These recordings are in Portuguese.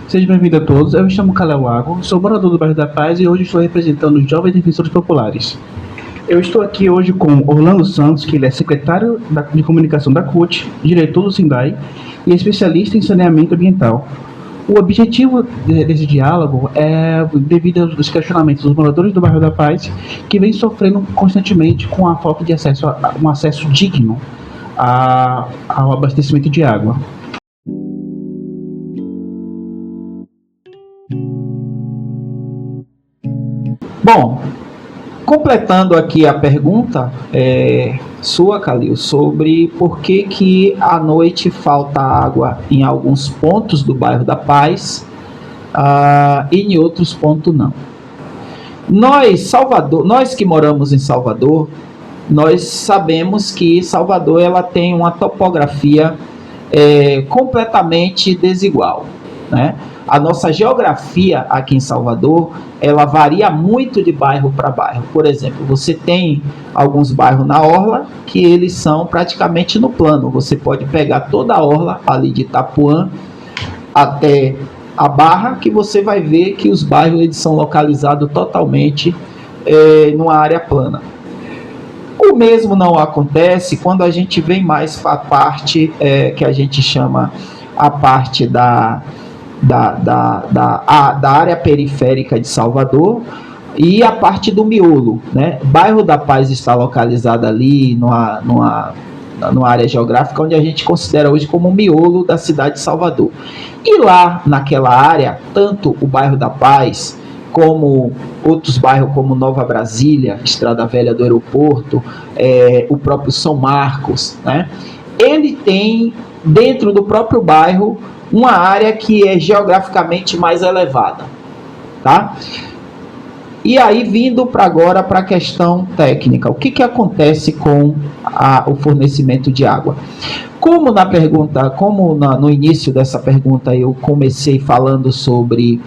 Seja bem-vindo a todos, eu me chamo Caleb Água, sou morador do bairro da Paz e hoje estou representando os Jovens Defensores Populares. Eu estou aqui hoje com Orlando Santos, que ele é secretário de comunicação da CUT, diretor do SINDAI e especialista em saneamento ambiental. O objetivo desse diálogo é devido aos questionamentos dos moradores do bairro da Paz, que vêm sofrendo constantemente com a falta de acesso a um acesso digno ao abastecimento de água. Bom, completando aqui a pergunta sua, Calil, sobre por que à noite falta água em alguns pontos do bairro da Paz e em outros pontos não. Nós que moramos em Salvador, nós sabemos que Salvador ela tem uma topografia completamente desigual, né? A nossa geografia aqui em Salvador, ela varia muito de bairro para bairro. Por exemplo, você tem alguns bairros na orla que eles são praticamente no plano. Você pode pegar toda a orla ali de Itapuã até a Barra, que você vai ver que os bairros eles são localizados totalmente numa área plana. O mesmo não acontece quando a gente vem mais para a parte que a gente chama a parte da área periférica de Salvador e a parte do miolo, né? Bairro da Paz está localizado ali numa área geográfica onde a gente considera hoje como o miolo da cidade de Salvador. E lá naquela área, tanto o bairro da Paz como outros bairros como Nova Brasília, Estrada Velha do Aeroporto, o próprio São Marcos, né? Ele tem dentro do próprio bairro uma área que é geograficamente mais elevada, tá? E aí, vindo agora para a questão técnica, o que acontece com o fornecimento de água? Como no início dessa pergunta eu comecei falando sobre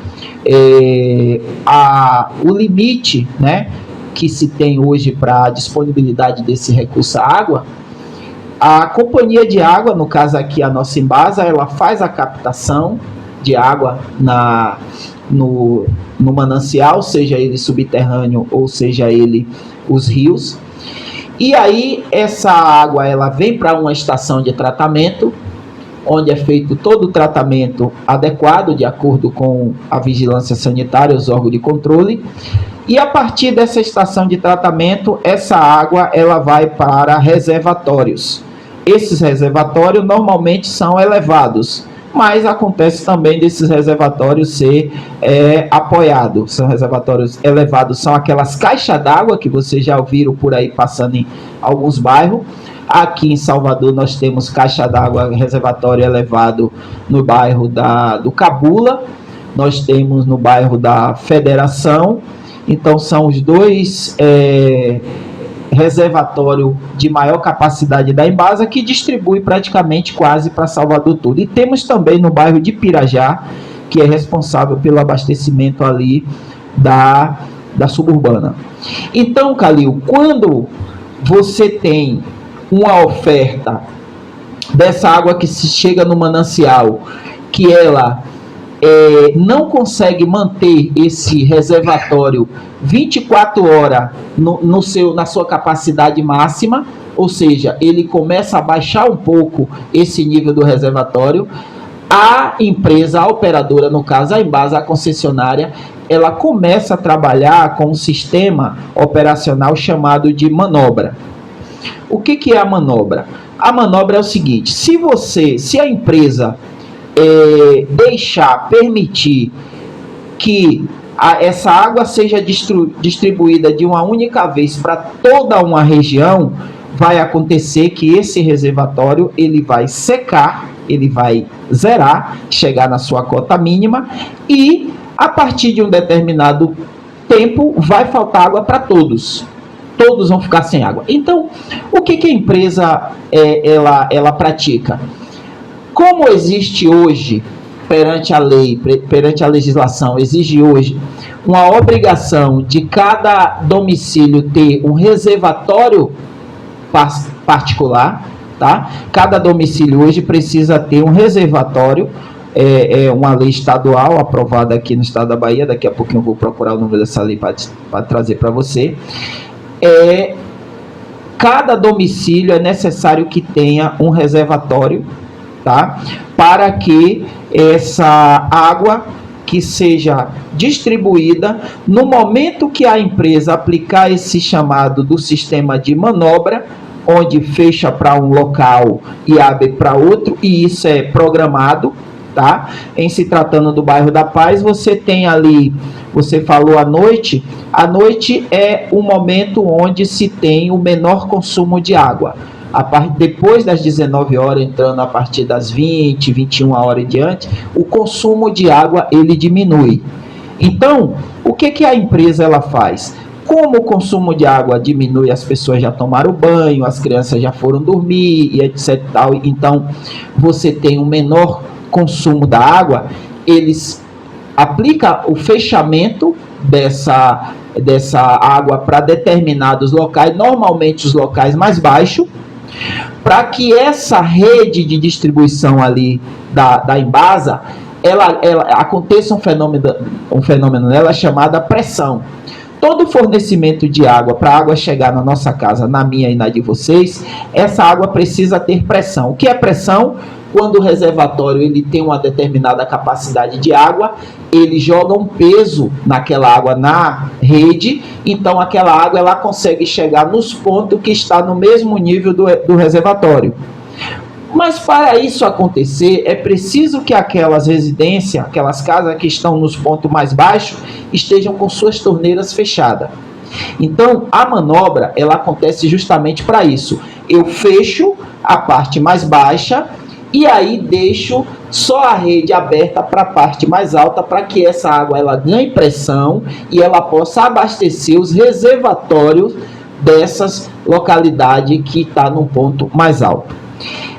o limite, né, que se tem hoje para a disponibilidade desse recurso água, a companhia de água, no caso aqui a nossa Embasa, ela faz a captação de água no manancial, seja ele subterrâneo ou seja ele os rios. E aí essa água ela vem para uma estação de tratamento, onde é feito todo o tratamento adequado, de acordo com a vigilância sanitária, os órgãos de controle. E a partir dessa estação de tratamento, essa água ela vai para reservatórios. Esses reservatórios normalmente são elevados, mas acontece também desses reservatórios ser apoiados. São reservatórios elevados, são aquelas caixas d'água que vocês já ouviram por aí passando em alguns bairros. Aqui em Salvador nós temos caixa d'água, reservatório elevado no bairro do Cabula, nós temos no bairro da Federação. Então são os dois reservatório de maior capacidade da Embasa, que distribui praticamente quase para Salvador todo. E temos também no bairro de Pirajá, que é responsável pelo abastecimento ali da suburbana. Então, Calil, quando você tem uma oferta dessa água que se chega no manancial, que ela não consegue manter esse reservatório 24 horas na sua capacidade máxima, ou seja, ele começa a baixar um pouco esse nível do reservatório, a empresa, a operadora, no caso a Embasa, a concessionária, ela começa a trabalhar com um sistema operacional chamado de manobra. O que é a manobra? A manobra é o seguinte: se a empresa permitir que essa água seja distribuída de uma única vez para toda uma região, vai acontecer que esse reservatório ele vai secar, ele vai zerar, chegar na sua cota mínima, e a partir de um determinado tempo vai faltar água para todos. Todos vão ficar sem água. Então, o que a empresa ela pratica? Como existe hoje, perante a lei, perante a legislação, exige hoje uma obrigação de cada domicílio ter um reservatório particular, tá? Cada domicílio hoje precisa ter um reservatório é uma lei estadual aprovada aqui no estado da Bahia. Daqui a pouquinho eu vou procurar o número dessa lei para trazer para você. Cada domicílio é necessário que tenha um reservatório, tá? Para que essa água que seja distribuída, no momento que a empresa aplicar esse chamado do sistema de manobra, onde fecha para um local e abre para outro, e isso é programado, tá? Em se tratando do bairro da Paz, você tem ali, você falou à noite é o momento onde se tem o menor consumo de água. Depois das 19 horas, entrando a partir das 20, 21 horas em diante, o consumo de água ele diminui. Então, o que a empresa ela faz? Como o consumo de água diminui, as pessoas já tomaram banho, as crianças já foram dormir e etc. Então, você tem um menor consumo da água, eles aplicam o fechamento dessa água para determinados locais, normalmente os locais mais baixos, para que essa rede de distribuição ali da Embasa, ela aconteça um fenômeno nela chamado pressão. Todo fornecimento de água, para a água chegar na nossa casa, na minha e na de vocês, essa água precisa ter pressão. O que é pressão? Quando o reservatório ele tem uma determinada capacidade de água, ele joga um peso naquela água na rede, então aquela água ela consegue chegar nos pontos que está no mesmo nível do reservatório. Mas para isso acontecer, é preciso que aquelas residências, aquelas casas que estão nos pontos mais baixos, estejam com suas torneiras fechadas. Então, a manobra, ela acontece justamente para isso. Eu fecho a parte mais baixa e aí deixo só a rede aberta para a parte mais alta, para que essa água ela ganhe pressão e ela possa abastecer os reservatórios dessas localidades que está num ponto mais alto.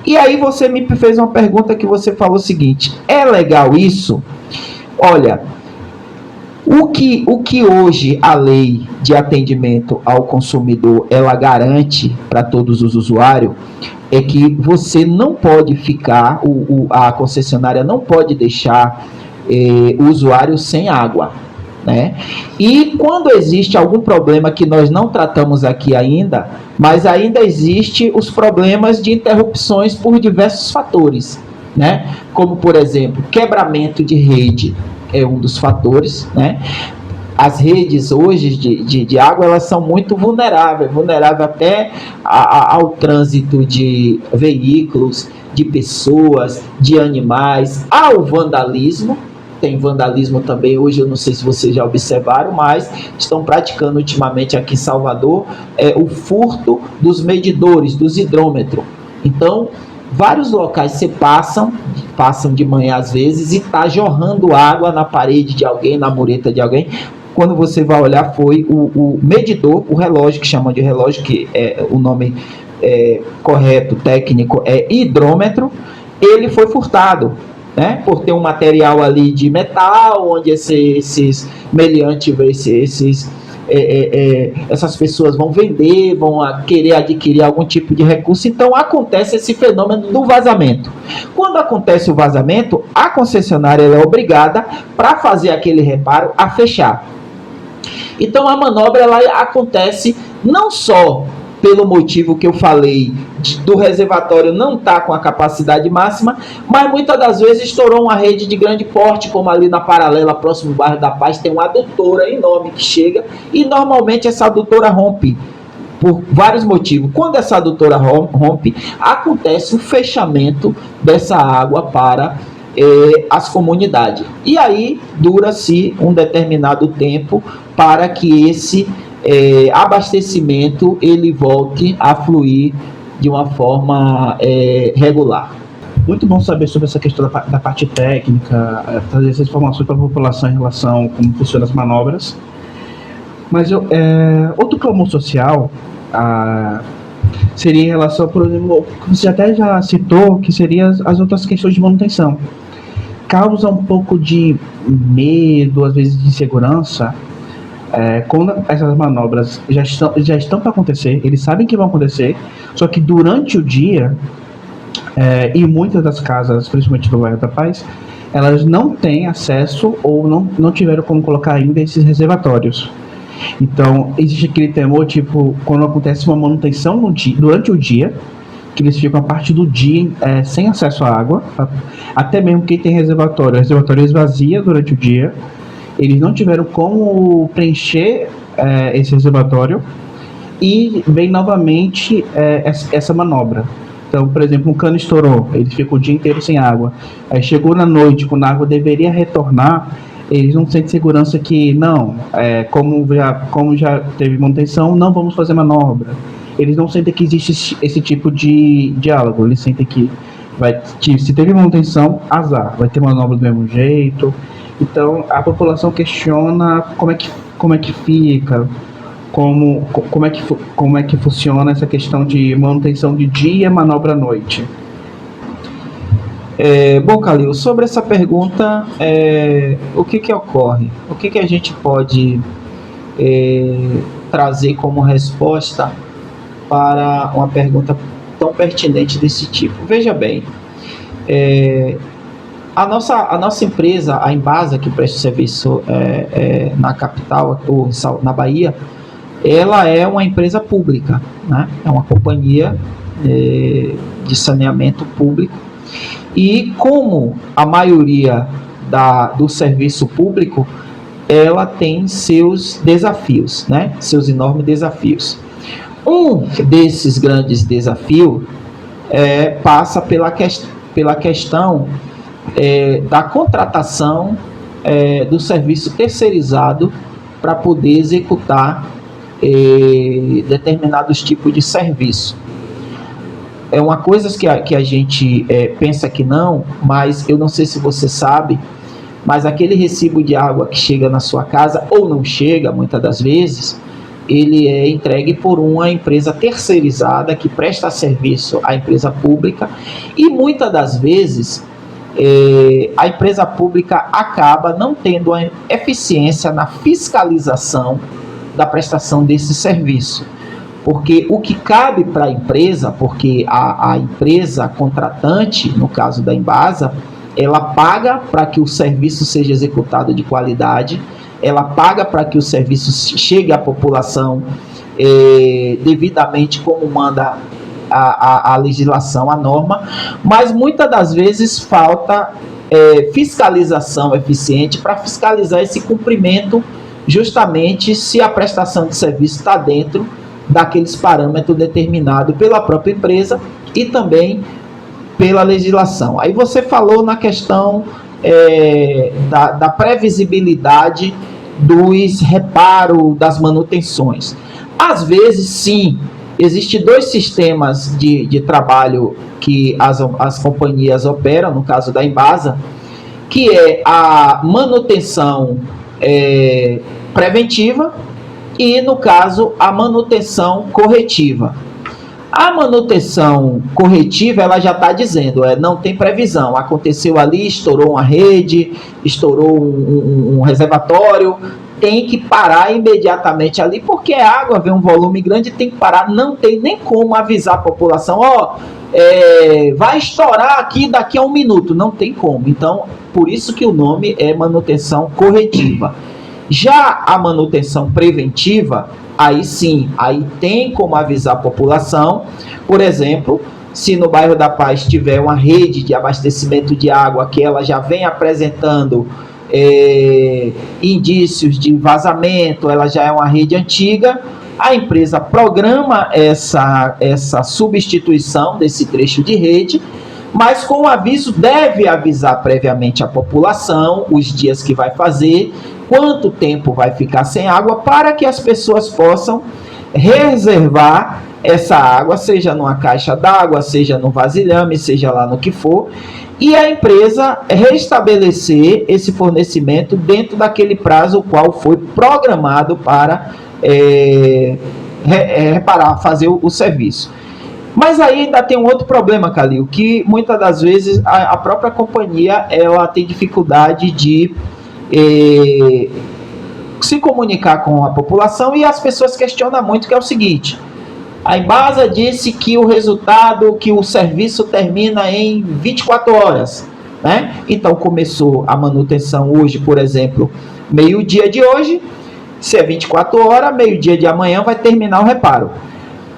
E aí você me fez uma pergunta que você falou o seguinte: é legal isso? Olha, o que hoje a lei de atendimento ao consumidor ela garante para todos os usuários é que você não pode ficar, a concessionária não pode deixar o usuário sem água, né? E quando existe algum problema que nós não tratamos aqui ainda, mas ainda existe os problemas de interrupções por diversos fatores, né? Como, por exemplo, quebramento de rede é um dos fatores, né? As redes hoje de água, elas são muito vulneráveis até ao trânsito de veículos, de pessoas, de animais, ao vandalismo. Tem vandalismo também hoje, eu não sei se vocês já observaram, mas estão praticando ultimamente aqui em Salvador o furto dos medidores, dos hidrômetros. Então, vários locais você passam de manhã às vezes e está jorrando água na parede de alguém, na mureta de alguém. Quando você vai olhar, foi o medidor, o relógio, que chamam de relógio, que é o nome correto, técnico, é hidrômetro, ele foi furtado, né, por ter um material ali de metal, onde esses meliantes, essas pessoas vão vender, vão querer adquirir algum tipo de recurso. Então acontece esse fenômeno do vazamento. Quando acontece o vazamento, a concessionária é obrigada, para fazer aquele reparo, a fechar. Então a manobra ela acontece não só pelo motivo que eu falei do reservatório não estar com a capacidade máxima, mas muitas das vezes estourou uma rede de grande porte, como ali na Paralela, próximo ao bairro da Paz, tem uma adutora enorme que chega, e normalmente essa adutora rompe por vários motivos. Quando essa adutora rompe, acontece o fechamento dessa água para as comunidades. E aí dura-se um determinado tempo para que esse abastecimento ele volte a fluir de uma forma regular. Muito bom saber sobre essa questão da parte técnica, trazer essas informações para a população em relação a como funcionam as manobras. Mas outro clamor social seria em relação, por exemplo, que você até já citou, que seriam as outras questões de manutenção. Causa um pouco de medo, às vezes de insegurança, quando essas manobras já estão para acontecer, eles sabem que vão acontecer, só que durante o dia, em muitas das casas, principalmente do bairro da Paz, elas não têm acesso ou não tiveram como colocar ainda esses reservatórios. Então, existe aquele temor, tipo, quando acontece uma manutenção durante o dia, que eles ficam a parte do dia sem acesso à água, até mesmo quem tem reservatório, o reservatório esvazia durante o dia, eles não tiveram como preencher esse reservatório e vem novamente essa manobra. Então, por exemplo, um cano estourou, eles ficam o dia inteiro sem água. Aí chegou na noite, quando a água deveria retornar, eles não sentem segurança que, não, como já teve manutenção, não vamos fazer manobra. Eles não sentem que existe esse tipo de diálogo, eles sentem que se teve manutenção, azar, vai ter manobra do mesmo jeito. Então, a população questiona como é que fica, como é que funciona essa questão de manutenção de dia e manobra à noite. Bom, Calil, sobre essa pergunta, o que ocorre? O que a gente pode trazer como resposta para uma pergunta tão pertinente desse tipo? Veja bem, a nossa empresa, a Embasa, que presta serviço na capital, ou na Bahia, ela é uma empresa pública, né? É uma companhia de saneamento público. E como a maioria do serviço público, ela tem seus desafios, né? Seus enormes desafios. Um desses grandes desafios passa pela questão da contratação do serviço terceirizado para poder executar determinados tipos de serviço. É uma coisa que a gente pensa que não, mas eu não sei se você sabe, mas aquele recibo de água que chega na sua casa, ou não chega, muitas das vezes, ele é entregue por uma empresa terceirizada que presta serviço à empresa pública, e muitas das vezes a empresa pública acaba não tendo a eficiência na fiscalização da prestação desse serviço. Porque o que cabe para a empresa, porque a empresa contratante, no caso da Embasa, ela paga para que o serviço seja executado de qualidade, ela paga para que o serviço chegue à população devidamente como manda a legislação, a norma, mas muitas das vezes falta fiscalização eficiente para fiscalizar esse cumprimento, justamente se a prestação de serviço está dentro daqueles parâmetros determinados pela própria empresa e também pela legislação. Aí você falou na questão da previsibilidade dos reparos, das manutenções. Às vezes, sim, existem dois sistemas de trabalho que as companhias operam, no caso da Embasa, que é a manutenção preventiva e, no caso, a manutenção corretiva. A manutenção corretiva, ela já está dizendo, não tem previsão. Aconteceu ali, estourou uma rede, estourou um reservatório, tem que parar imediatamente ali, porque a água vem um volume grande, tem que parar, não tem nem como avisar a população, vai estourar aqui daqui a 1 minuto, não tem como. Então, por isso que o nome é manutenção corretiva. Já a manutenção preventiva, aí sim, aí tem como avisar a população. Por exemplo, se no bairro da Paz tiver uma rede de abastecimento de água que ela já vem apresentando indícios de vazamento, ela já é uma rede antiga, a empresa programa essa substituição desse trecho de rede, mas com o aviso deve avisar previamente a população os dias que vai fazer, quanto tempo vai ficar sem água, para que as pessoas possam reservar essa água, seja numa caixa d'água, seja no vasilhame, seja lá no que for, e a empresa restabelecer esse fornecimento dentro daquele prazo o qual foi programado para reparar, fazer o serviço. Mas aí ainda tem um outro problema, Calil, que muitas das vezes a própria companhia ela tem dificuldade de se comunicar com a população, e as pessoas questionam muito, que é o seguinte: a Embasa disse que o resultado, que o serviço termina em 24 horas. né? Então começou a manutenção hoje, por exemplo, meio-dia de hoje, se é 24 horas, meio-dia de amanhã vai terminar o reparo.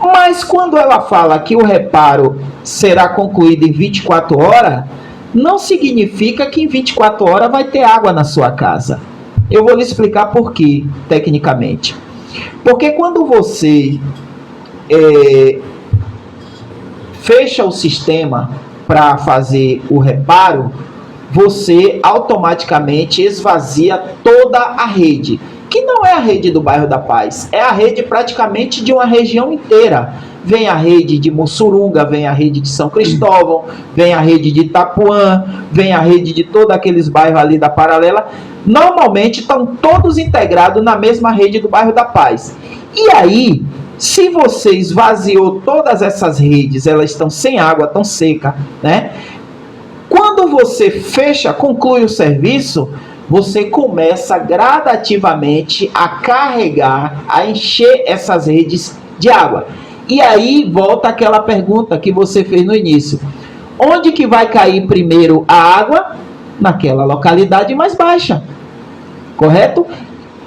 Mas quando ela fala que o reparo será concluído em 24 horas, não significa que em 24 horas vai ter água na sua casa. Eu vou lhe explicar por quê, tecnicamente. Porque quando você fecha o sistema para fazer o reparo, você automaticamente esvazia toda a rede, que não é a rede do bairro da Paz, é a rede praticamente de uma região inteira. Vem a rede de Mussurunga, vem a rede de São Cristóvão, vem a rede de Itapuã, vem a rede de todos aqueles bairros ali da Paralela. Normalmente estão todos integrados na mesma rede do bairro da Paz. E aí, se você esvaziou todas essas redes, elas estão sem água, estão secas, né? Quando você fecha, conclui o serviço, você começa gradativamente a carregar, a encher essas redes de água. E aí volta aquela pergunta que você fez no início. Onde que vai cair primeiro a água? Naquela localidade mais baixa, correto?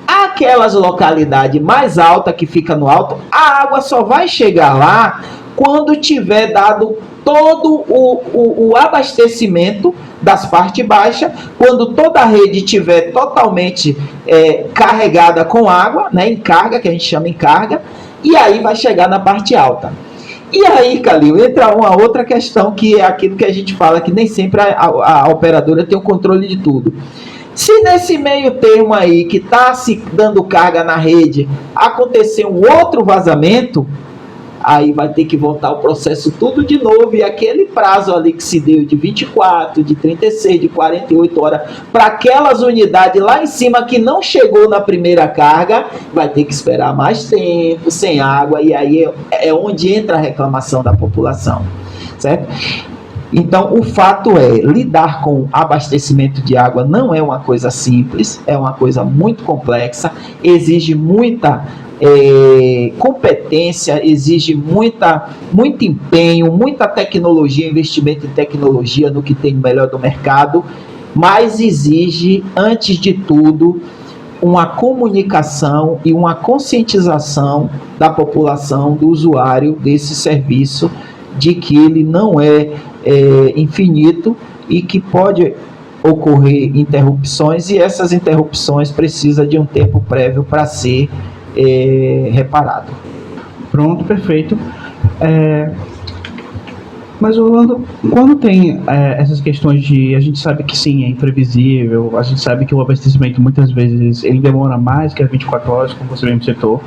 Aquelas localidades mais altas que fica no alto, a água só vai chegar lá quando tiver dado todo o abastecimento das partes baixas, quando toda a rede estiver totalmente carregada com água, né, em carga, que a gente chama em carga, e aí vai chegar na parte alta. E aí, Calil, entra uma outra questão, que é aquilo que a gente fala, que nem sempre a operadora tem o controle de tudo. Se nesse meio termo aí, que está se dando carga na rede, acontecer um outro vazamento, aí vai ter que voltar o processo tudo de novo, e aquele prazo ali que se deu de 24, de 36, de 48 horas, para aquelas unidades lá em cima que não chegou na primeira carga, vai ter que esperar mais tempo, sem água, e aí é onde entra a reclamação da população, certo? Então, o fato é, lidar com abastecimento de água não é uma coisa simples, é uma coisa muito complexa, exige muita competência, exige muito empenho, muita tecnologia, investimento em tecnologia no que tem melhor do mercado, mas exige, antes de tudo, uma comunicação e uma conscientização da população, do usuário desse serviço, de que ele não é infinito e que pode ocorrer interrupções, e essas interrupções precisam de um tempo prévio para ser reparado. Pronto, perfeito. Mas, Orlando, quando tem essas questões de... A gente sabe que sim, é imprevisível, a gente sabe que o abastecimento muitas vezes ele demora mais que as 24 horas, como você mesmo citou,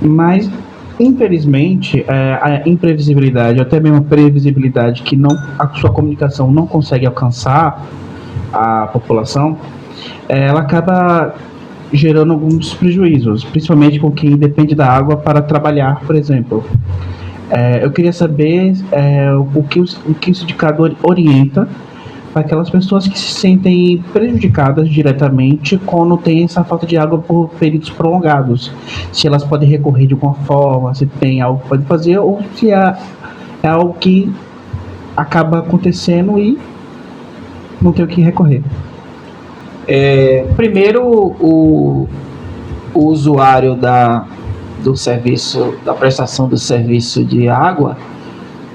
mas infelizmente a imprevisibilidade, até mesmo a previsibilidade que a sua comunicação não consegue alcançar a população, ela acaba gerando alguns prejuízos, principalmente com quem depende da água para trabalhar, por exemplo. Eu queria saber o que o sindicato orienta para aquelas pessoas que se sentem prejudicadas diretamente quando tem essa falta de água por períodos prolongados. Se elas podem recorrer de alguma forma, se tem algo que pode fazer, ou se é algo que acaba acontecendo e não tem o que recorrer. Primeiro, o usuário do serviço, da prestação do serviço de água,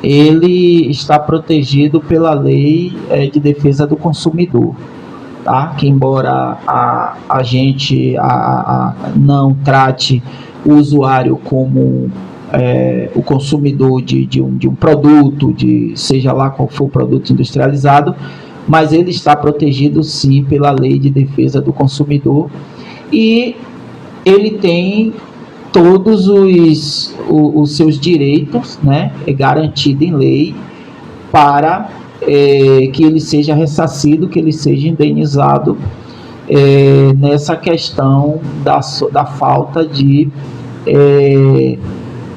ele está protegido pela lei de defesa do consumidor, tá? Que embora a gente não trate o usuário como o consumidor de um produto, seja lá qual for o produto industrializado, mas ele está protegido sim pela lei de defesa do consumidor, e ele tem todos os seus direitos, né, garantido em lei, para que ele seja ressarcido, que ele seja indenizado nessa questão da falta de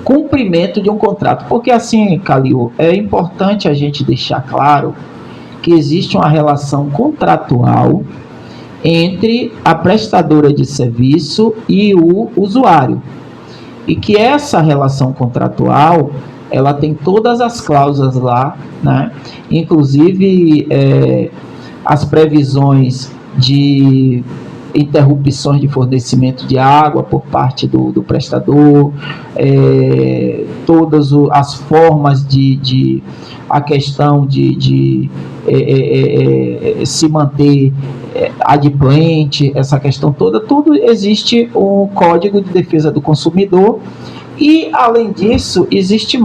cumprimento de um contrato. Porque assim, Calil, é importante a gente deixar claro que existe uma relação contratual entre a prestadora de serviço e o usuário, e que essa relação contratual, ela tem todas as cláusulas lá, né? Inclusive as previsões de interrupções de fornecimento de água por parte do prestador, todas as formas a questão de se manter adimplente, essa questão toda, tudo existe um Código de Defesa do Consumidor. E, além disso, existe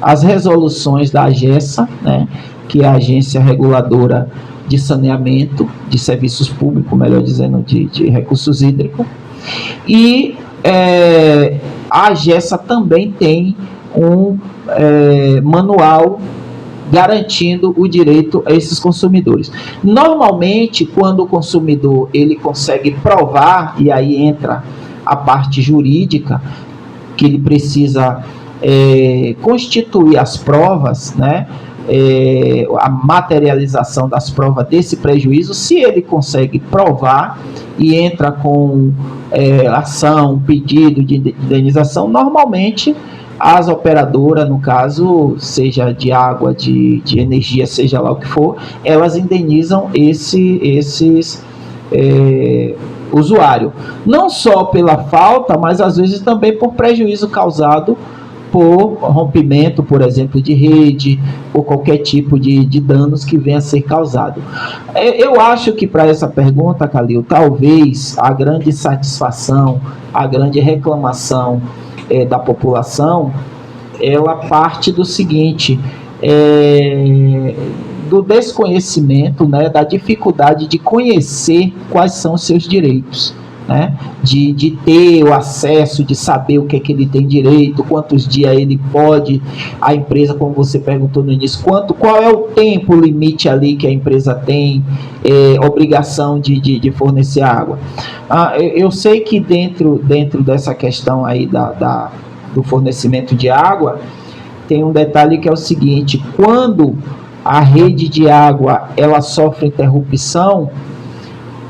as resoluções da AGESA, né, que é a Agência Reguladora de Saneamento, de Serviços Públicos, melhor dizendo, de Recursos Hídricos. E a AGESA também tem um manual garantindo o direito a esses consumidores. Normalmente, quando o consumidor ele consegue provar, e aí entra a parte jurídica, que ele precisa constituir as provas, né? A materialização das provas desse prejuízo, se ele consegue provar e entra com ação, pedido de indenização, normalmente as operadoras, no caso, seja de água, de energia, seja lá o que for, elas indenizam esses usuários. Não só pela falta, mas às vezes também por prejuízo causado por rompimento, por exemplo, de rede, ou qualquer tipo de danos que venha a ser causado. Eu acho que para essa pergunta, Calil, talvez a grande satisfação, a grande reclamação da população, ela parte do seguinte, do desconhecimento, né, da dificuldade de conhecer quais são os seus direitos, né, de ter o acesso, de saber o que é que ele tem direito, quantos dias ele pode, a empresa, como você perguntou no início, qual é o tempo limite ali que a empresa tem obrigação de fornecer água. Eu sei que dentro dessa questão aí do fornecimento de água, tem um detalhe que é o seguinte: quando a rede de água ela sofre interrupção,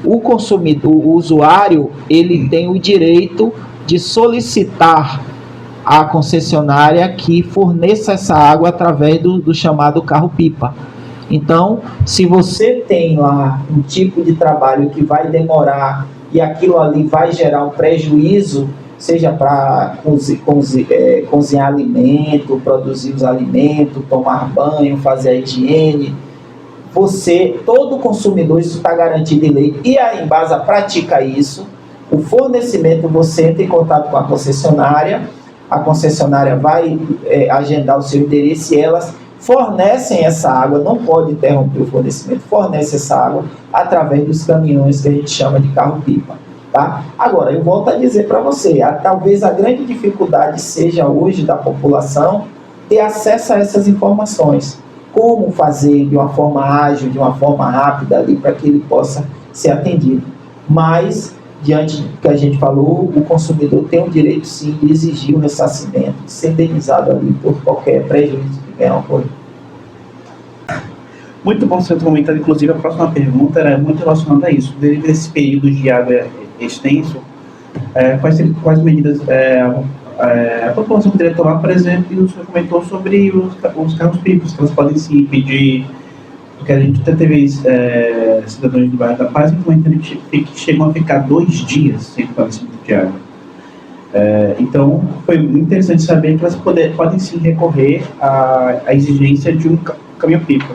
o consumidor, o usuário, ele tem o direito de solicitar à concessionária que forneça essa água através do chamado carro-pipa. Então, se você tem lá um tipo de trabalho que vai demorar e aquilo ali vai gerar um prejuízo, seja para cozinhar alimento, produzir os alimentos, tomar banho, fazer a higiene, todo consumidor, isso está garantido em lei, e a Embasa pratica isso. O fornecimento, você entra em contato com a concessionária vai agendar o seu endereço e elas fornecem essa água, não pode interromper o fornecimento, fornece essa água através dos caminhões que a gente chama de carro-pipa. Tá? Agora, eu volto a dizer para você, talvez a grande dificuldade seja hoje da população ter acesso a essas informações. Como fazer de uma forma ágil, de uma forma rápida ali, para que ele possa ser atendido. Mas, diante do que a gente falou, o consumidor tem o direito, sim, de exigir o ressarcimento, de ser indenizado ali por qualquer prejuízo que venha a ocorrer. Muito bom você ter comentado. Inclusive, a próxima pergunta era muito relacionada a isso. Devido a esse período de água extenso, quais medidas a população poderia tomar? Por exemplo, o senhor comentou sobre os carros-pipos, que elas podem se impedir, porque a gente até teve cidadãos do bairro da Paz comentando que chegam a ficar 2 dias sem fornecimento de água. Então, foi muito interessante saber que elas podem sim recorrer à exigência de um caminhão-pipa.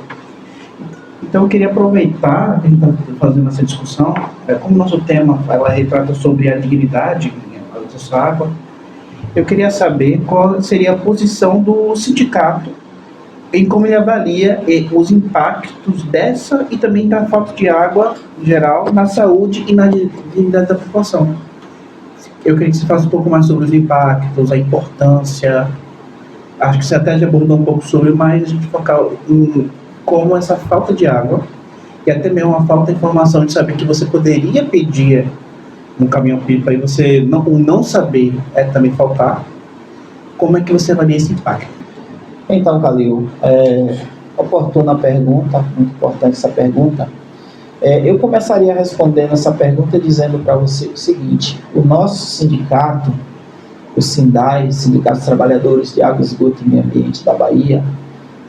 Então, eu queria aproveitar que a gente está fazendo essa discussão, como nosso tema ela retrata sobre a dignidade ao acesso à água. Eu queria saber qual seria a posição do sindicato em como ele avalia os impactos dessa e também da falta de água em geral na saúde e na dignidade da população. Eu queria que você falasse um pouco mais sobre os impactos, a importância. Acho que você até já abordou um pouco sobre, mas a gente focar em como essa falta de água e até mesmo a falta de informação de saber que você poderia pedir um caminhão-pipa e você não saber também faltar. Como é que você avalia esse impacto? Então, Calil, oportuna pergunta, muito importante essa pergunta. Eu começaria respondendo essa pergunta dizendo para você o seguinte: o nosso sindicato, o SINDAI, Sindicato dos Trabalhadores de Água, Esgoto e Meio Ambiente da Bahia,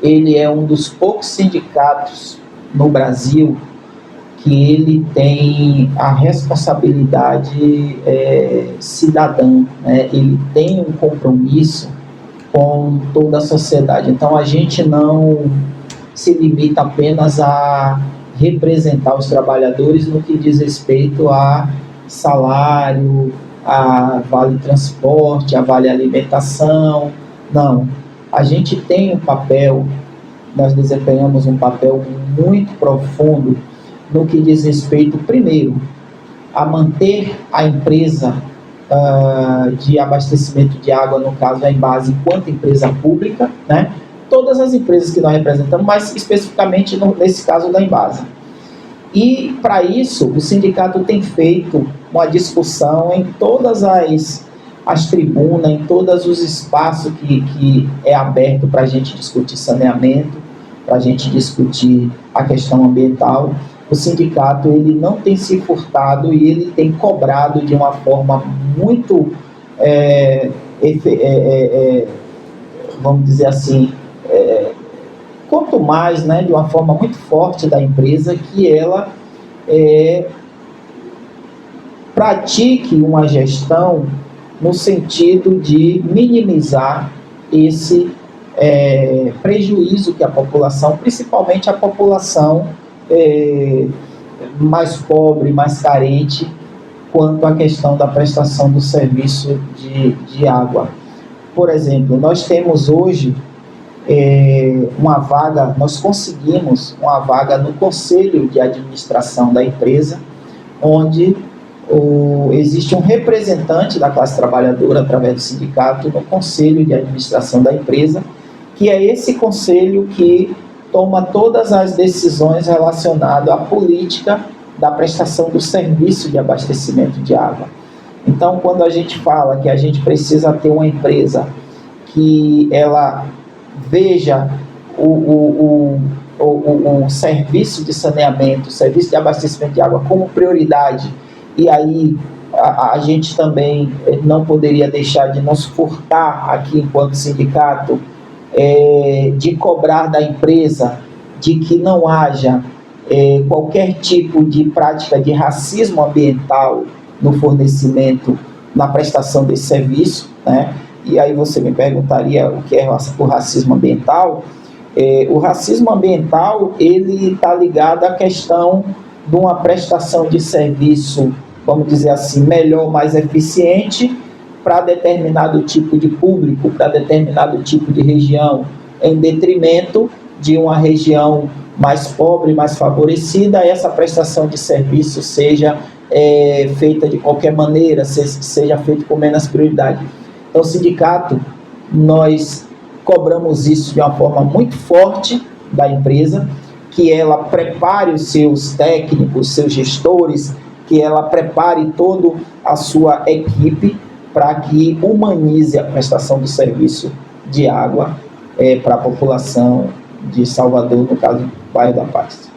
ele é um dos poucos sindicatos no Brasil que ele tem a responsabilidade cidadã, né? Ele tem um compromisso com toda a sociedade. Então, a gente não se limita apenas a representar os trabalhadores no que diz respeito a salário, a vale transporte, a vale alimentação. Não, a gente tem um papel, nós desempenhamos um papel muito profundo no que diz respeito, primeiro, a manter a empresa de abastecimento de água, no caso a Embasa, enquanto empresa pública, né? Todas as empresas que nós representamos, mas especificamente nesse caso da Embasa. E, para isso, o sindicato tem feito uma discussão em todas as tribunas, em todos os espaços que é aberto para a gente discutir saneamento, para a gente discutir a questão ambiental. O sindicato ele não tem se furtado e ele tem cobrado de uma forma muito, vamos dizer assim, quanto mais, né, de uma forma muito forte da empresa, que ela pratique uma gestão no sentido de minimizar esse prejuízo que a população, principalmente a população mais pobre, mais carente, quanto à questão da prestação do serviço de água. Por exemplo, nós temos hoje uma vaga, nós conseguimos uma vaga no Conselho de Administração da empresa, onde existe um representante da classe trabalhadora, através do sindicato, no Conselho de Administração da empresa, que é esse conselho que toma todas as decisões relacionadas à política da prestação do serviço de abastecimento de água. Então, quando a gente fala que a gente precisa ter uma empresa que ela veja o serviço de saneamento, o serviço de abastecimento de água como prioridade, e aí a gente também não poderia deixar de nos furtar aqui enquanto sindicato, de cobrar da empresa de que não haja qualquer tipo de prática de racismo ambiental no fornecimento, na prestação desse serviço, né? E aí você me perguntaria o que é o racismo ambiental. O racismo ambiental, ele está ligado à questão de uma prestação de serviço, vamos dizer assim, melhor, mais eficiente, para determinado tipo de público, para determinado tipo de região, em detrimento de uma região mais pobre, mais favorecida, essa prestação de serviço seja feita de qualquer maneira, seja feita com menos prioridade. Então, o sindicato, nós cobramos isso de uma forma muito forte da empresa, que ela prepare os seus técnicos, seus gestores, que ela prepare toda a sua equipe para que humanize a prestação do serviço de água para a população de Salvador, no caso do bairro da Paz.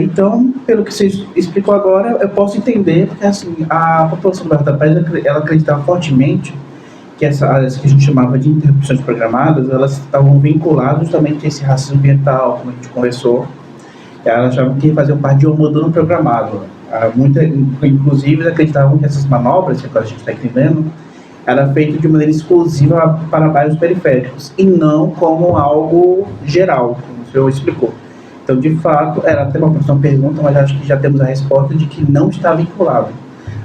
Então, pelo que você explicou agora, eu posso entender, porque assim, a população do bairro da Paz, ela acreditava fortemente que as que a gente chamava de interrupções programadas, elas estavam vinculadas justamente a esse racismo ambiental, como a gente conversou. Elas achavam que faziam parte de um abandono programado. Inclusive, acreditavam que essas manobras, que agora a gente está entendendo, era feita de maneira exclusiva para bairros periféricos, e não como algo geral, como o senhor explicou. Então, de fato, era até uma próxima pergunta, mas acho que já temos a resposta de que não está vinculado.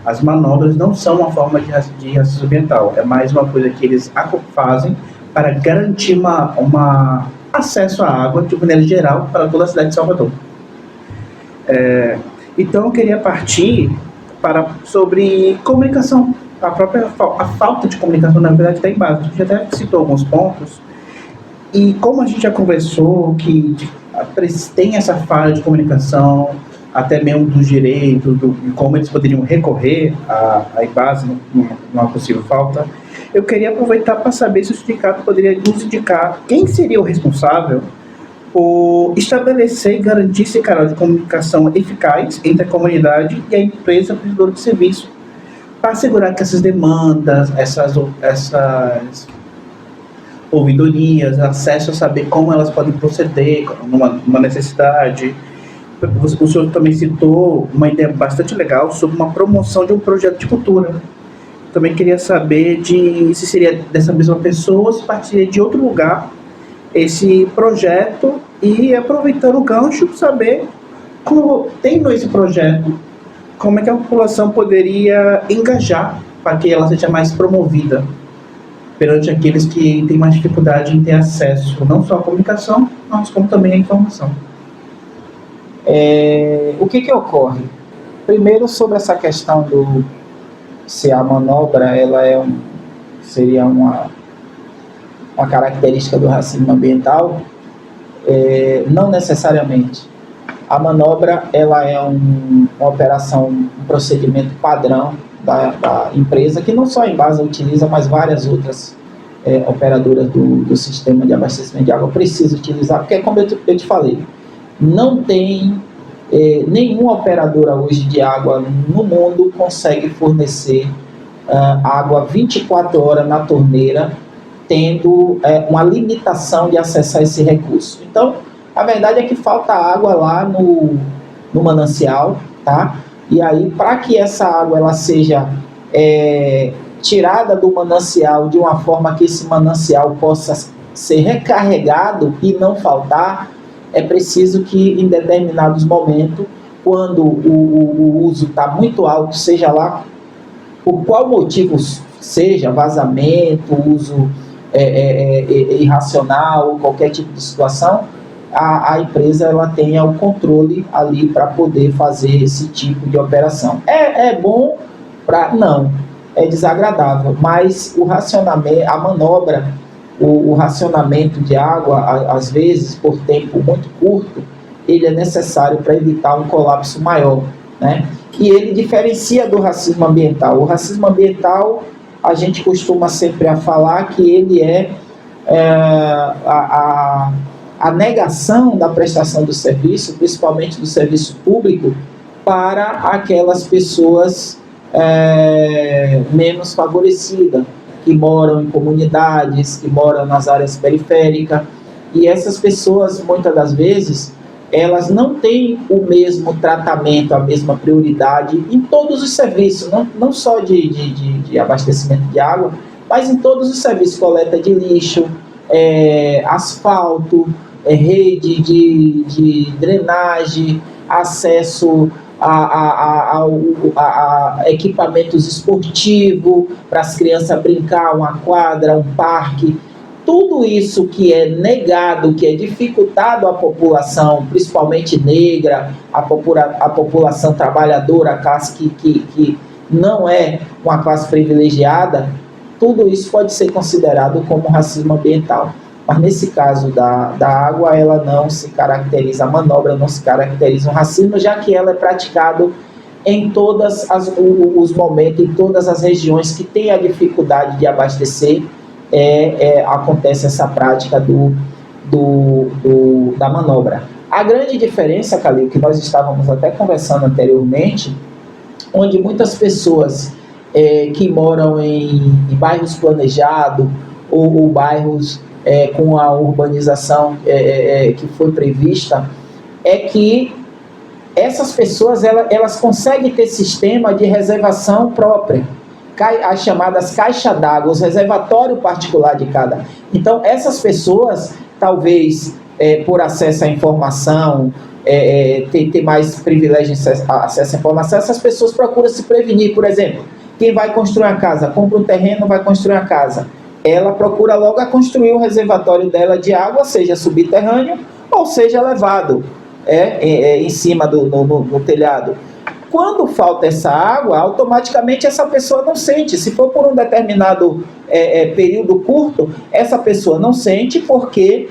As manobras não são uma forma de racismo ambiental, é mais uma coisa que eles fazem para garantir uma acesso à água, de maneira geral, para toda a cidade de Salvador. Então, eu queria partir sobre comunicação, a falta de comunicação, na verdade, da Embasa. A gente até citou alguns pontos, e como a gente já conversou, que tem essa falha de comunicação, até mesmo dos direitos, de como eles poderiam recorrer à Embasa numa possível falta, eu queria aproveitar para saber se o sindicato poderia nos indicar quem seria o responsável por estabelecer e garantir esse canal de comunicação eficaz entre a comunidade e a empresa prestadora de serviço, para assegurar que essas demandas, ouvidorias, acesso a saber como elas podem proceder numa necessidade. O senhor também citou uma ideia bastante legal sobre uma promoção de um projeto de cultura. Também queria saber se seria dessa mesma pessoa ou se partiria de outro lugar esse projeto, e aproveitando o gancho, saber como, tendo esse projeto, como é que a população poderia engajar para que ela seja mais promovida perante aqueles que têm mais dificuldade em ter acesso não só à comunicação, mas como também à informação. O que ocorre? Primeiro, sobre essa questão do se a manobra ela seria uma característica do racismo ambiental, não necessariamente. A manobra ela é uma operação, um procedimento padrão da empresa, que não só a Embasa utiliza, mas várias outras operadoras do sistema de abastecimento de água precisam utilizar, porque, como eu te falei, não tem nenhuma operadora hoje de água no mundo consegue fornecer água 24 horas na torneira, tendo uma limitação de acessar esse recurso. Então, a verdade é que falta água lá no manancial, tá? E aí, para que essa água ela seja tirada do manancial de uma forma que esse manancial possa ser recarregado e não faltar, é preciso que em determinados momentos, quando o uso está muito alto, seja lá por qual motivo seja, vazamento, uso irracional, qualquer tipo de situação, a empresa ela tenha o controle ali para poder fazer esse tipo de operação. É bom para... Não, é desagradável, mas o racionamento, a manobra, o racionamento de água, às vezes, por tempo muito curto, ele é necessário para evitar um colapso maior, né? E ele diferencia do racismo ambiental. O racismo ambiental, a gente costuma sempre a falar que ele a negação da prestação do serviço, principalmente do serviço público, para aquelas pessoas menos favorecidas, que moram em comunidades, que moram nas áreas periféricas, e essas pessoas, muitas das vezes, elas não têm o mesmo tratamento, a mesma prioridade em todos os serviços, não só de abastecimento de água, mas em todos os serviços, coleta de lixo, asfalto, rede de drenagem, acesso a equipamentos esportivos para as crianças brincar, uma quadra, um parque. Tudo isso que é negado, que é dificultado à população, principalmente negra, a população trabalhadora, a classe que não é uma classe privilegiada, tudo isso pode ser considerado como racismo ambiental. Mas nesse caso da água, ela não se caracteriza, a manobra não se caracteriza um racismo, já que ela é praticada em todos os momentos, em todas as regiões que tem a dificuldade de abastecer, acontece essa prática da manobra. A grande diferença, Calil, que nós estávamos até conversando anteriormente, onde muitas pessoas que moram em bairros planejados ou bairros com a urbanização que foi prevista, é que essas pessoas elas conseguem ter sistema de reservação própria, as chamadas caixas d'água, os reservatórios particulares de cada. Então, essas pessoas, talvez por acesso à informação, ter mais privilégio em acesso à informação, essas pessoas procuram se prevenir. Por exemplo, quem vai construir uma casa, compra um terreno, vai construir uma casa, ela procura logo a construir o reservatório dela de água, seja subterrâneo ou seja elevado, em cima no telhado. Quando falta essa água, automaticamente essa pessoa não sente. Se for por um determinado período curto, essa pessoa não sente, porque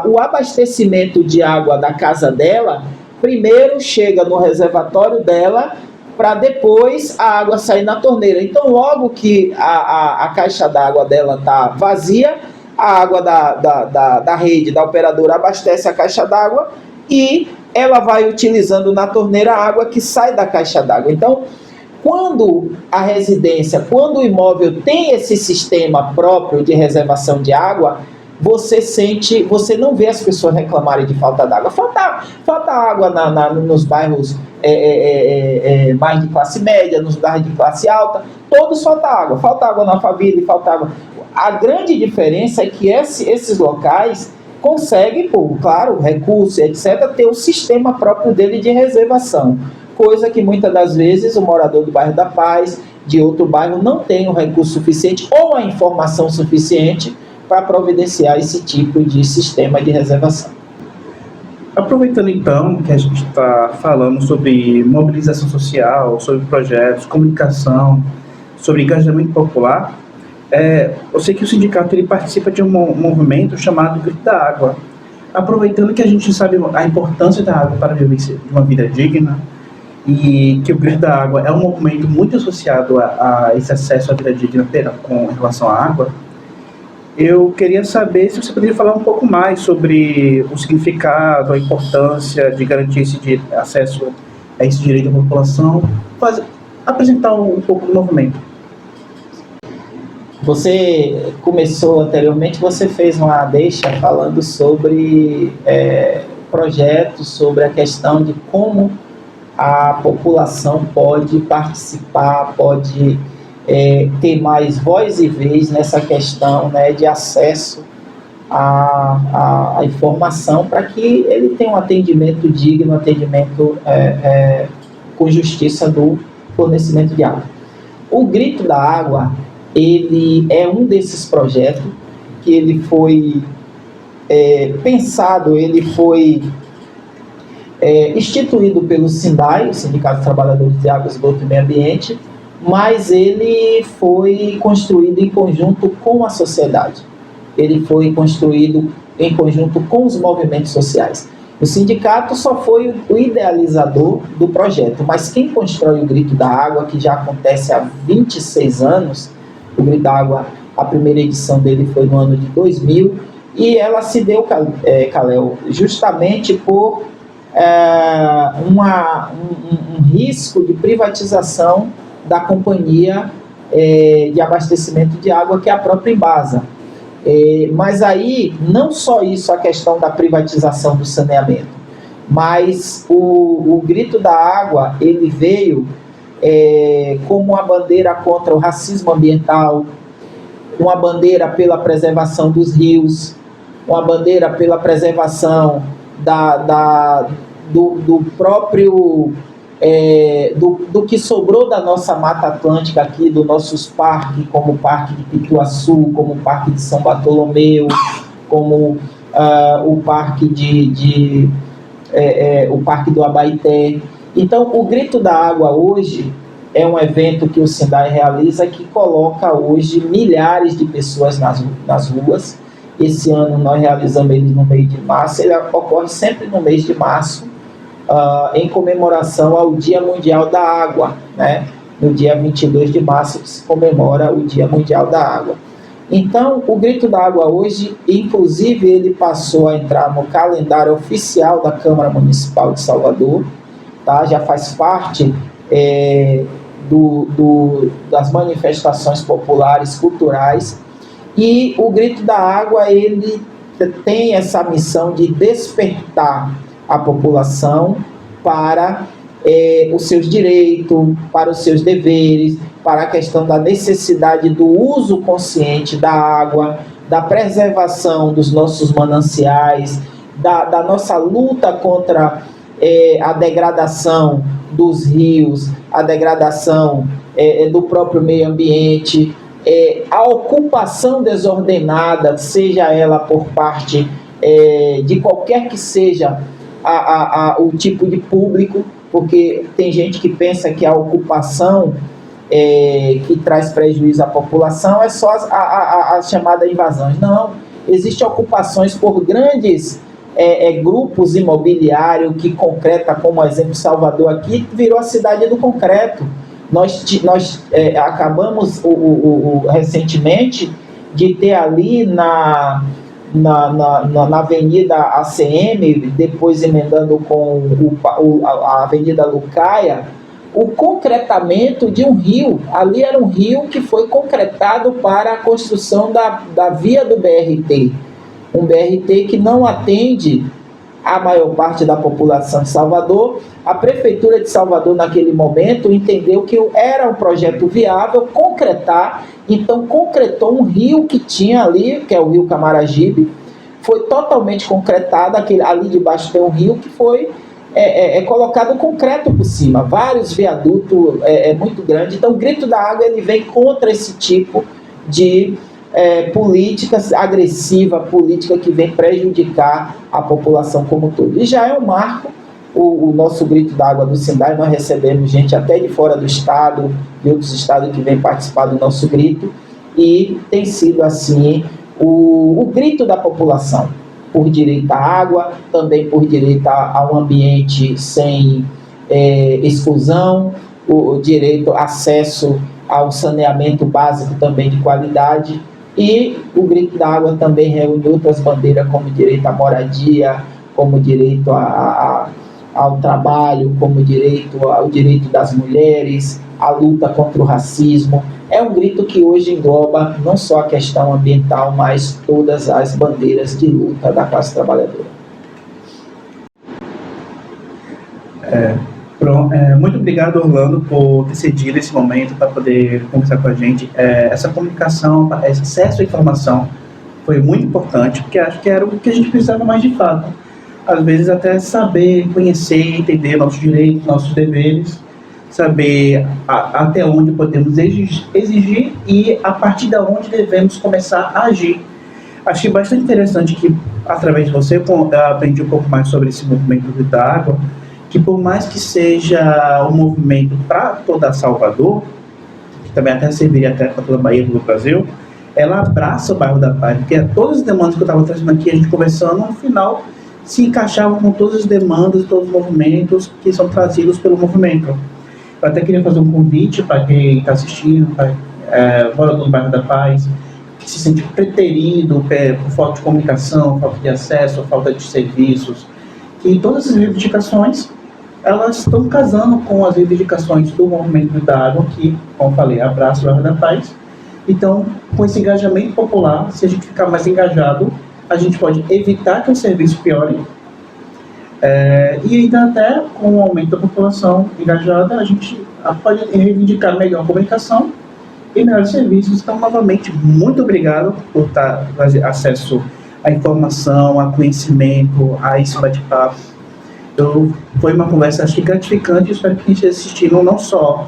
o abastecimento de água da casa dela primeiro chega no reservatório dela, para depois a água sair na torneira. Então, logo que a caixa d'água dela está vazia, a água da rede, da operadora, abastece a caixa d'água e ela vai utilizando na torneira a água que sai da caixa d'água. Então, quando a residência, quando o imóvel tem esse sistema próprio de reservação de água, você não vê as pessoas reclamarem de falta d'água. Falta água nos bairros mais de classe média, nos bairros de classe alta, todos falta água na favela, falta água. A grande diferença é que esses locais conseguem, por, claro, recursos, etc., ter o sistema próprio dele de reservação, coisa que muitas das vezes o morador do bairro da Paz, de outro bairro, não tem o recurso suficiente ou a informação suficiente para providenciar esse tipo de sistema de reservação. Aproveitando então que a gente está falando sobre mobilização social, sobre projetos, comunicação, sobre engajamento popular, eu sei que o sindicato ele participa de um movimento chamado Grito da Água. Aproveitando que a gente sabe a importância da água para viver de uma vida digna, e que o Grito da Água é um movimento muito associado a esse acesso à vida digna com relação à água, eu queria saber se você poderia falar um pouco mais sobre o significado, a importância de garantir esse acesso a esse direito da população, apresentar um pouco do movimento. Você começou anteriormente, você fez uma deixa falando sobre projetos, sobre a questão de como a população pode participar, pode ter mais voz e vez nessa questão, né, de acesso à informação, para que ele tenha um atendimento digno, um atendimento com justiça do fornecimento de água. O Grito da Água, ele é um desses projetos que ele foi pensado, ele foi instituído pelo SINDAI, o Sindicato dos Trabalhadores de Água, Esgoto e Meio Ambiente, mas ele foi construído em conjunto com a sociedade. Ele foi construído em conjunto com os movimentos sociais. O sindicato só foi o idealizador do projeto, mas quem constrói o Grito da Água, que já acontece há 26 anos, o Grito da Água, a primeira edição dele foi no ano de 2000, e ela se deu, Kalel, justamente por um risco de privatização da companhia de abastecimento de água, que é a própria Embasa. Mas aí, não só isso, a questão da privatização do saneamento, mas o Grito da Água, ele veio como uma bandeira contra o racismo ambiental, uma bandeira pela preservação dos rios, uma bandeira pela preservação do próprio do que sobrou da nossa Mata Atlântica aqui, dos nossos parques, como o Parque de Pituaçu, como o Parque de São Bartolomeu, como o Parque o Parque do Abaeté. Então, o Grito da Água hoje é um evento que o SINDAI realiza, que coloca hoje milhares de pessoas nas ruas. Esse ano nós realizamos ele no mês de março, ele ocorre sempre no mês de março, em comemoração ao Dia Mundial da Água, né? No dia 22 de março que se comemora o Dia Mundial da Água. Então, o Grito da Água hoje, inclusive, ele passou a entrar no calendário oficial da Câmara Municipal de Salvador, tá? Já faz parte das manifestações populares, culturais, e o Grito da Água, ele tem essa missão de despertar a população para os seus direitos, para os seus deveres, para a questão da necessidade do uso consciente da água, da preservação dos nossos mananciais, da nossa luta contra a degradação dos rios, a degradação do próprio meio ambiente, a ocupação desordenada, seja ela por parte de qualquer que seja o tipo de público, porque tem gente que pensa que a ocupação que traz prejuízo à população é só a chamada invasões. Não, existem ocupações por grandes grupos imobiliários que concreta, como exemplo Salvador aqui, virou a cidade do concreto. Nós acabamos recentemente de ter ali na Avenida ACM, depois emendando com a Avenida Lucaia, o concretamento de um rio. Ali era um rio que foi concretado para a construção da via do BRT. Um BRT que não atende a maior parte da população de Salvador. A Prefeitura de Salvador, naquele momento, entendeu que era um projeto viável concretar, então concretou um rio que tinha ali, que é o rio Camaragibe, foi totalmente concretado, ali debaixo tem um rio que foi colocado concreto por cima, vários viadutos, muito grande. Então o Grito da Água ele vem contra esse tipo de política agressiva, política que vem prejudicar a população como um todo. E já é um marco o nosso Grito da Água do Sindai. Nós recebemos gente até de fora do estado, de outros estados que vem participar do nosso grito, e tem sido assim o grito da população, por direito à água, também por direito a um ambiente sem exclusão, o direito a acesso ao saneamento básico também de qualidade. E o Grito da Água também reúne outras bandeiras, como direito à moradia, como direito ao trabalho, como ao direito das mulheres, a luta contra o racismo. É um grito que hoje engloba não só a questão ambiental, mas todas as bandeiras de luta da classe trabalhadora. Muito obrigado, Orlando, por ter cedido esse momento para poder conversar com a gente. Essa comunicação, esse acesso à informação foi muito importante, porque acho que era o que a gente precisava mais de fato. Às vezes até saber, conhecer, entender nossos direitos, nossos deveres, saber até onde podemos exigir e a partir de onde devemos começar a agir. Achei bastante interessante que, através de você, eu aprendi um pouco mais sobre esse movimento do Grito da Água, que por mais que seja um movimento para toda Salvador, que também até serviria até para toda a Bahia do Brasil, ela abraça o bairro da Paz, porque todas as demandas que eu estava trazendo aqui, a gente conversando, no final se encaixavam com todas as demandas, todos os movimentos que são trazidos pelo movimento. Eu até queria fazer um convite para quem está assistindo, morador do bairro da Paz, que se sente preterido por falta de comunicação, falta de acesso, falta de serviços, que todas as reivindicações elas estão casando com as reivindicações do movimento da água, que, como eu falei, abraça o bairro da Paz. Então, com esse engajamento popular, se a gente ficar mais engajado, a gente pode evitar que o serviço piore, e ainda até com o aumento da população engajada, a gente pode reivindicar melhor a comunicação e melhores serviços. Então, novamente, muito obrigado por trazer acesso à informação, a conhecimento, a esse bate-papo. Foi uma conversa, acho que gratificante. Espero que quem esteja assistindo não só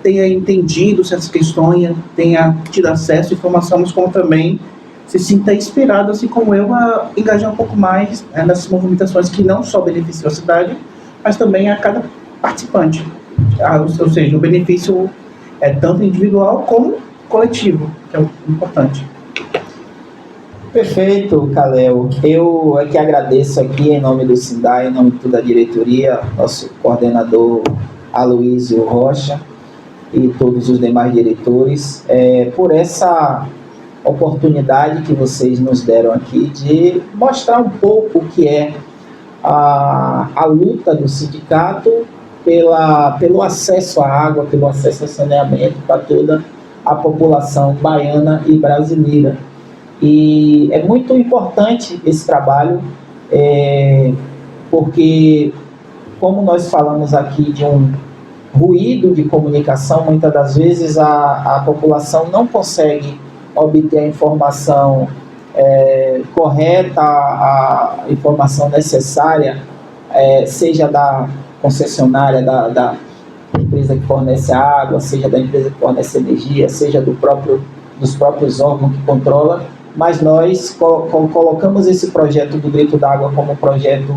tenha entendido certas questões, tenha tido acesso à informação, mas como também se sinta inspirado, assim como eu, a engajar um pouco mais nessas movimentações que não só beneficiam a cidade, mas também a cada participante. Ou seja, o benefício é tanto individual como coletivo, que é o importante. Perfeito, Kalel. Eu é que agradeço aqui em nome do Sindai, em nome de toda a diretoria, nosso coordenador Aloísio Rocha e todos os demais diretores, por essa oportunidade que vocês nos deram aqui de mostrar um pouco o que é a luta do sindicato pelo acesso à água, pelo acesso ao saneamento para toda a população baiana e brasileira. E é muito importante esse trabalho, porque, como nós falamos aqui de um ruído de comunicação, muitas das vezes a população não consegue obter a informação correta, a informação necessária, seja da concessionária, da empresa que fornece a água, seja da empresa que fornece energia, seja dos próprios órgãos que controlam. Mas nós colocamos esse projeto do Grito da Água como um projeto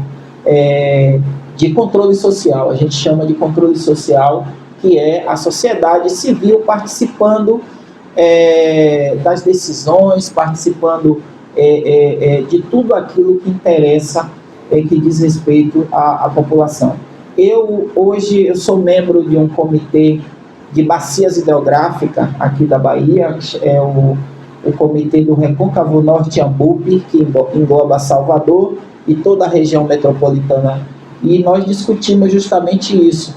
de controle social. A gente chama de controle social, que é a sociedade civil participando das decisões, participando de tudo aquilo que interessa, que diz respeito à população. Hoje eu sou membro de um comitê de bacias hidrográficas aqui da Bahia, o comitê do Recôncavo Norte Ambupe, que engloba Salvador e toda a região metropolitana. E nós discutimos justamente isso,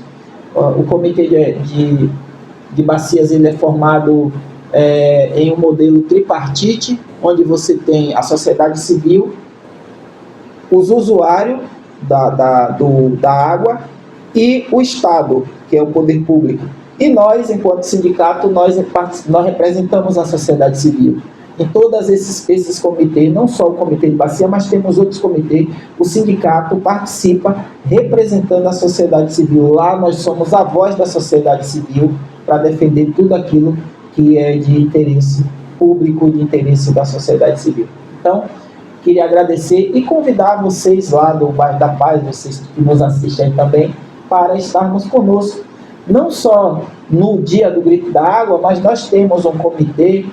O comitê de bacias ele é formado em um modelo tripartite, onde você tem a sociedade civil, os usuários da água e o Estado, que é o poder público. E nós, enquanto sindicato, nós representamos a sociedade civil. Em todos esses comitês, não só o comitê de bacia, mas temos outros comitês, o sindicato participa representando a sociedade civil. Lá nós somos a voz da sociedade civil para defender tudo aquilo que é de interesse público, de interesse da sociedade civil. Então, queria agradecer e convidar vocês lá do Bairro da Paz, vocês que nos assistem também, para estarmos conosco, não só no dia do Grito da Água, mas nós temos um comitê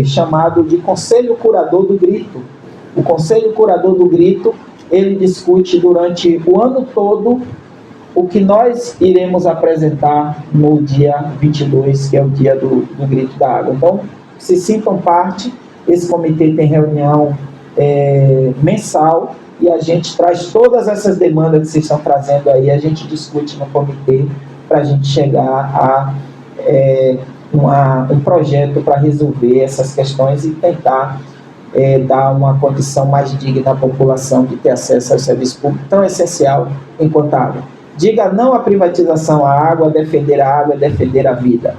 chamado de Conselho Curador do Grito. O Conselho Curador do Grito, ele discute durante o ano todo o que nós iremos apresentar no dia 22, que é o dia do Grito da Água. Então, se sintam parte, esse comitê tem reunião mensal e a gente traz todas essas demandas que vocês estão trazendo aí, a gente discute no comitê para a gente chegar a um projeto para resolver essas questões e tentar dar uma condição mais digna à população de ter acesso ao serviço público tão essencial enquanto água. Diga não à privatização à água, defender a água é defender a vida.